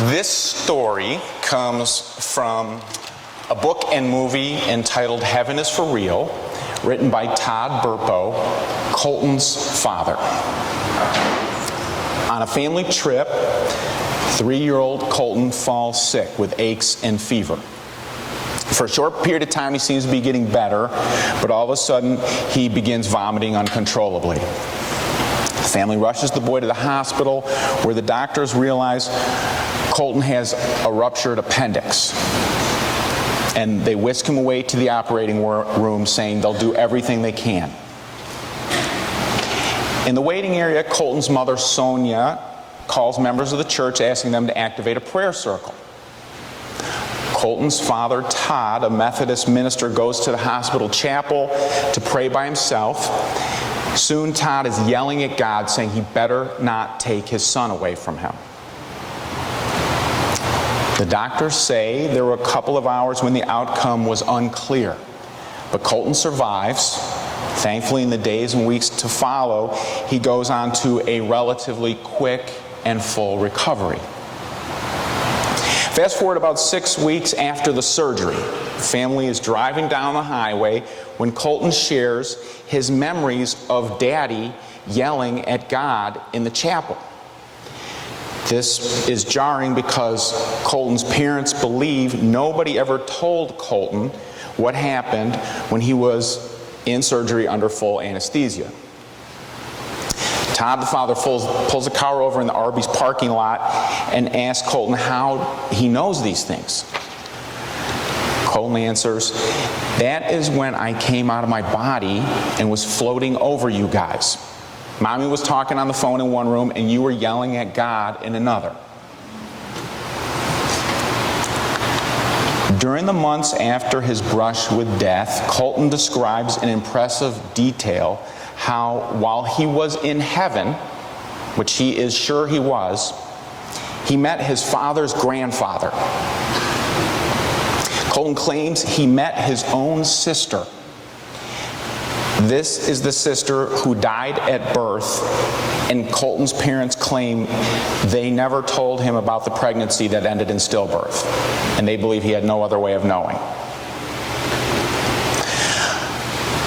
This story comes from a book and movie entitled Heaven is for Real, written by Todd Burpo, Colton's father. On a family trip, 3-year-old Colton falls sick with aches and fever. For a short period of time, he seems to be getting better, but all of a sudden, he begins vomiting uncontrollably. The family rushes the boy to the hospital, where the doctors realize Colton has a ruptured appendix. And they whisk him away to the operating room, saying they'll do everything they can. In the waiting area, Colton's mother, Sonia, calls members of the church, asking them to activate a prayer circle. Colton's father, Todd, a Methodist minister, goes to the hospital chapel to pray by himself. Soon, Todd is yelling at God, saying he better not take his son away from him. The doctors say there were a couple of hours when the outcome was unclear, but Colton survives. Thankfully, in the days and weeks to follow, he goes on to a relatively quick and full recovery. Fast forward about 6 weeks after the surgery. The family is driving down the highway when Colton shares his memories of Daddy yelling at God in the chapel. This is jarring because Colton's parents believe nobody ever told Colton what happened when he was in surgery under full anesthesia. Todd, the father, pulls a car over in the Arby's parking lot and asks Colton how he knows these things. Colton answers, "That is when I came out of my body and was floating over you guys. Mommy was talking on the phone in one room and you were yelling at God in another." During the months after his brush with death, Colton describes in impressive detail how, while he was in heaven, which he is sure he was, he met his father's grandfather. Colton claims he met his own sister. This is the sister who died at birth, and Colton's parents claim they never told him about the pregnancy that ended in stillbirth, and they believe he had no other way of knowing.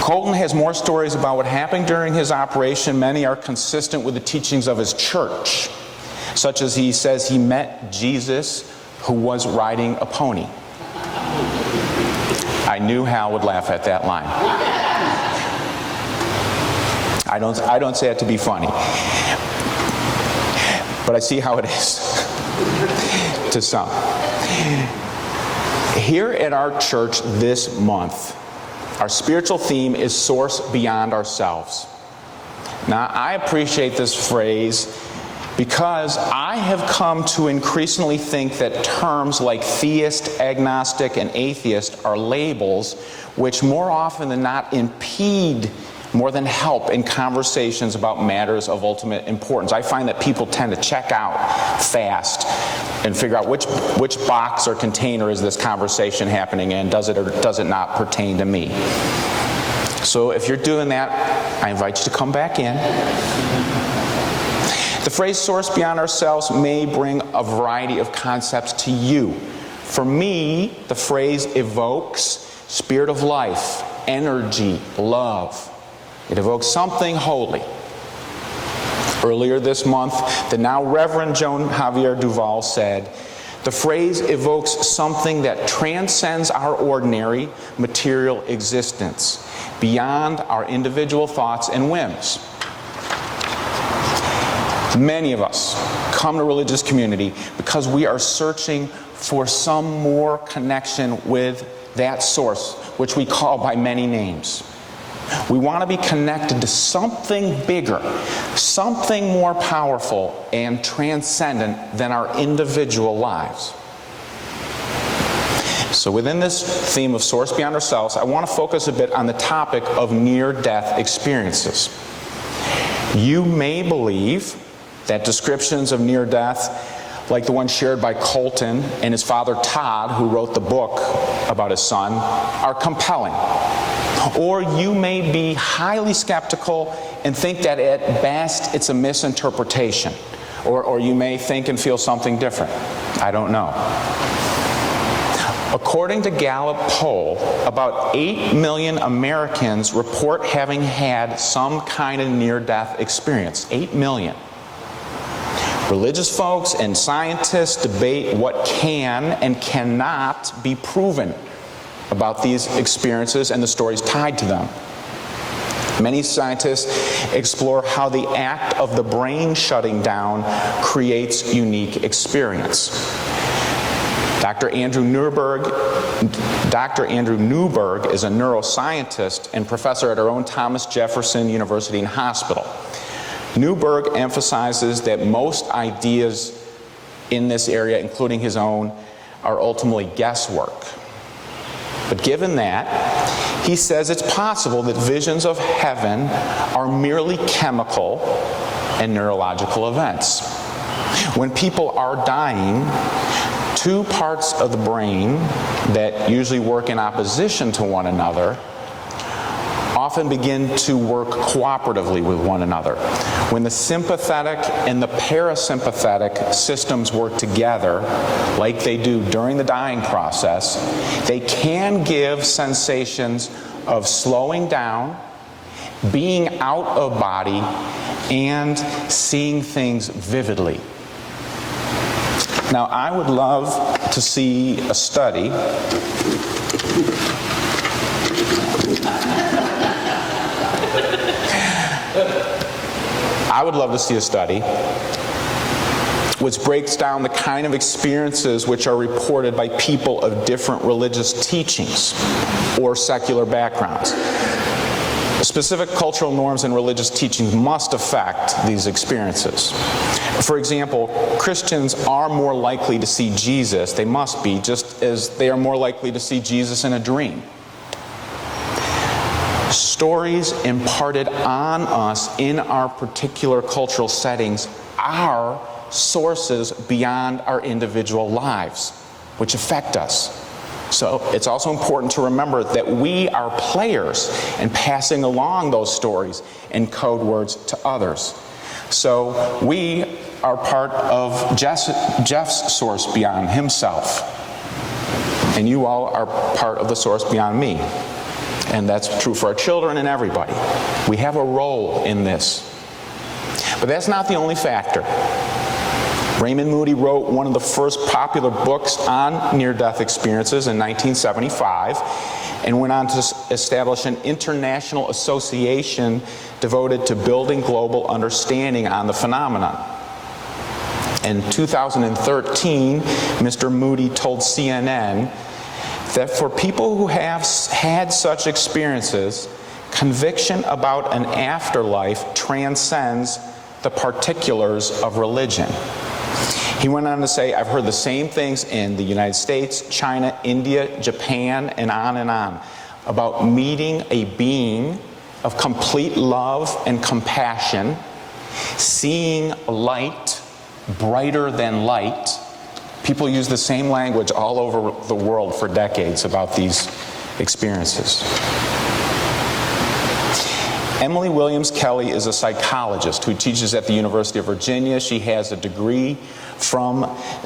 Colton has more stories about what happened during his operation. Many are consistent with the teachings of his church, such as he says he met Jesus who was riding a pony. I knew Hal would laugh at that line. I don't say it to be funny, but I see how it is to some. Here at our church this month, our spiritual theme is Source Beyond Ourselves. Now, I appreciate this phrase because I have come to increasingly think that terms like theist, agnostic, and atheist are labels which more often than not impede more than help in conversations about matters of ultimate importance. I find that people tend to check out fast and figure out which box or container is this conversation happening in. Does it or does it not pertain to me? So if you're doing that, I invite you to come back in. The phrase source beyond ourselves may bring a variety of concepts to you. For me, the phrase evokes spirit of life, energy, love. It evokes something holy. Earlier this month, the now Reverend Joan Javier Duval said, "The phrase evokes something that transcends our ordinary material existence, beyond our individual thoughts and whims." Many of us come to religious community because we are searching for some more connection with that source, which we call by many names. We want to be connected to something bigger, something more powerful and transcendent than our individual lives. So within this theme of Source Beyond Ourselves, I want to focus a bit on the topic of near-death experiences. You may believe that descriptions of near-death, like the one shared by Colton and his father Todd, who wrote the book about his son, are compelling. Or you may be highly skeptical and think that at best it's a misinterpretation Or you may think and feel something different. I don't know. According to Gallup poll, about 8 million Americans report having had some kind of near-death experience. 8 million. Religious folks and scientists debate what can and cannot be proven about these experiences and the stories tied to them. Many scientists explore how the act of the brain shutting down creates unique experience. Dr. Andrew Newberg is a neuroscientist and professor at our own Thomas Jefferson University and Hospital. Newberg emphasizes that most ideas in this area, including his own, are ultimately guesswork. But given that, he says it's possible that visions of heaven are merely chemical and neurological events. When people are dying, two parts of the brain that usually work in opposition to one another often begin to work cooperatively with one another. When the sympathetic and the parasympathetic systems work together, like they do during the dying process, they can give sensations of slowing down, being out of body, and seeing things vividly. Now, I would love to see a study which breaks down the kind of experiences which are reported by people of different religious teachings or secular backgrounds. Specific cultural norms and religious teachings must affect these experiences. For example, Christians are more likely to see Jesus, they must be, just as they are more likely to see Jesus in a dream. Stories imparted on us in our particular cultural settings are sources beyond our individual lives, which affect us. So it's also important to remember that we are players in passing along those stories and code words to others. So we are part of Jeff's source beyond himself. And you all are part of the source beyond me. And that's true for our children and everybody. We have a role in this. But that's not the only factor. Raymond Moody wrote one of the first popular books on near-death experiences in 1975 and went on to establish an international association devoted to building global understanding on the phenomenon. In 2013, Mr. Moody told CNN that for people who have had such experiences, conviction about an afterlife transcends the particulars of religion. He went on to say, I've heard the same things in the United States, China, India, Japan, and on, about meeting a being of complete love and compassion, seeing light brighter than light. People use the same language all over the world for decades about these experiences. Emily Williams Kelly is a psychologist who teaches at the University of Virginia. She has a degree from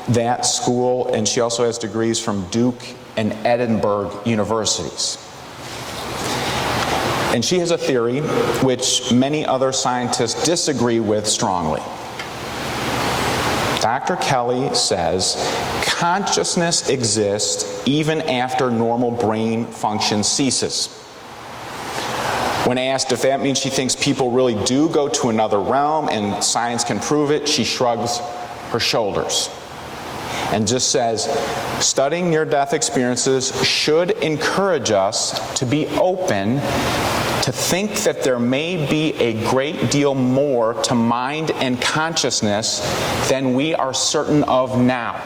that school, and she also has degrees from Duke and Edinburgh universities. And she has a theory which many other scientists disagree with strongly. Dr. Kelly says consciousness exists even after normal brain function ceases. When asked if that means she thinks people really do go to another realm and science can prove it, she shrugs her shoulders and just says, studying near-death experiences should encourage us to be open to think that there may be a great deal more to mind and consciousness than we are certain of now.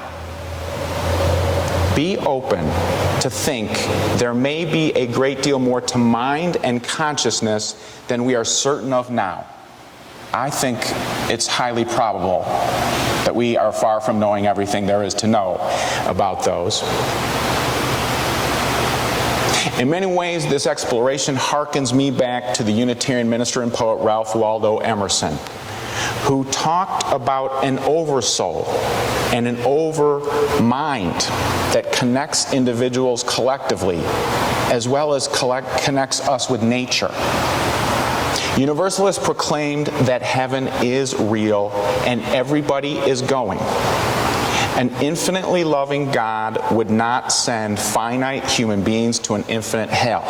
Be open to think there may be a great deal more to mind and consciousness than we are certain of now. I think it's highly probable that we are far from knowing everything there is to know about those. In many ways, this exploration harkens me back to the Unitarian minister and poet Ralph Waldo Emerson, who talked about an oversoul and an overmind that connects individuals collectively, as well as connects us with nature. Universalists proclaimed that heaven is real and everybody is going. An infinitely loving God would not send finite human beings to an infinite hell.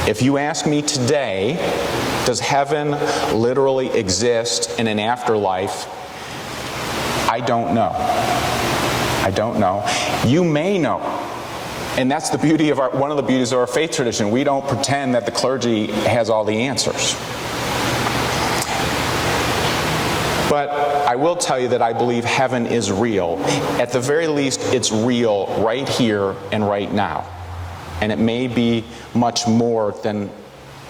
If you ask me today, does heaven literally exist in an afterlife? I don't know. I don't know. You may know. And that's the beauty of one of the beauties of our faith tradition. We don't pretend that the clergy has all the answers. But I will tell you that I believe heaven is real. At the very least, it's real right here and right now. And it may be much more than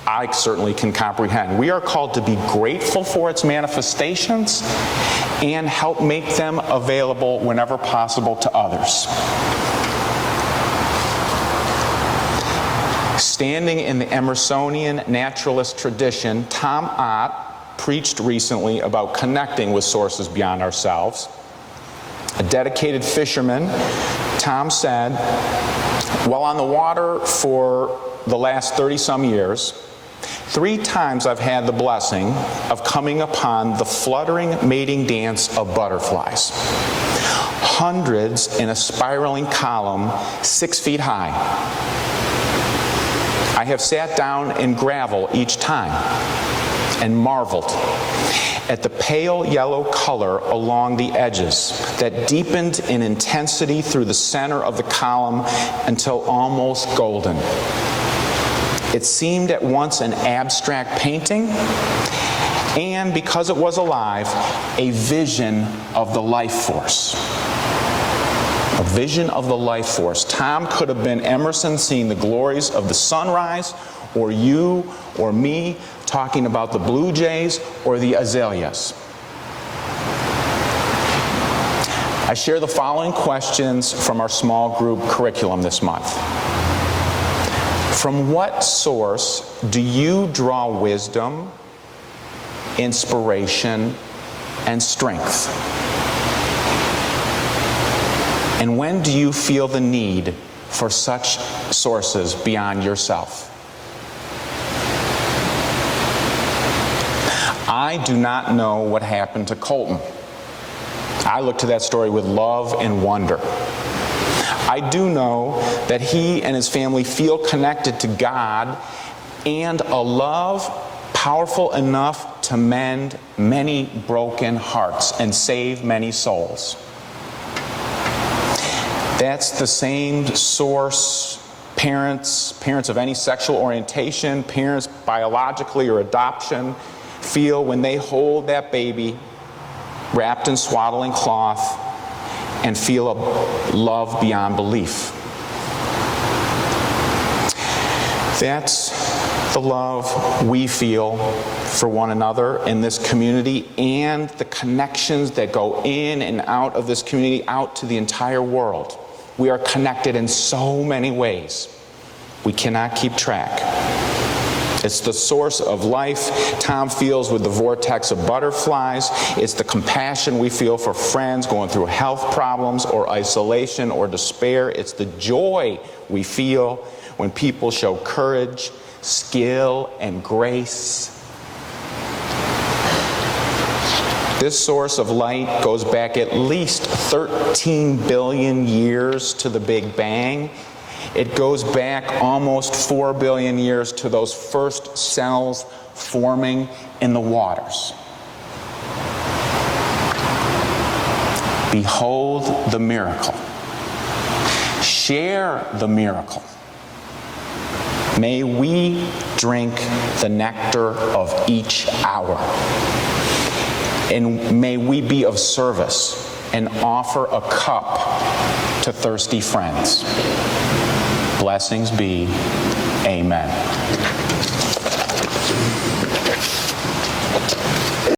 I certainly can comprehend. We are called to be grateful for its manifestations and help make them available whenever possible to others. Standing in the Emersonian naturalist tradition, Tom Ott preached recently about connecting with sources beyond ourselves. A dedicated fisherman, Tom said, while on the water for the last 30-some years, 3 times I've had the blessing of coming upon the fluttering mating dance of butterflies. Hundreds in a spiraling column 6 feet high. I have sat down in gravel each time and marveled at the pale yellow color along the edges that deepened in intensity through the center of the column until almost golden. It seemed at once an abstract painting and, because it was alive, a vision of the life force. A vision of the life force. Tom could have been Emerson seeing the glories of the sunrise, or you or me talking about the blue jays or the azaleas. I share the following questions from our small group curriculum this month. From what source do you draw wisdom, inspiration, and strength? And when do you feel the need for such sources beyond yourself? I do not know what happened to Colton. I look to that story with love and wonder. I do know that he and his family feel connected to God and a love powerful enough to mend many broken hearts and save many souls. That's the same source parents of any sexual orientation, parents biologically or adoption, feel when they hold that baby wrapped in swaddling cloth and feel a love beyond belief. That's the love we feel for one another in this community and the connections that go in and out of this community out to the entire world. We are connected in so many ways. We cannot keep track. It's the source of life Tom feels with the vortex of butterflies. It's the compassion we feel for friends going through health problems or isolation or despair. It's the joy we feel when people show courage, skill, and grace. This source of light goes back at least 13 billion years to the Big Bang. It goes back almost 4 billion years to those first cells forming in the waters. Behold the miracle. Share the miracle. May we drink the nectar of each hour. And may we be of service and offer a cup to thirsty friends. Blessings be. Amen.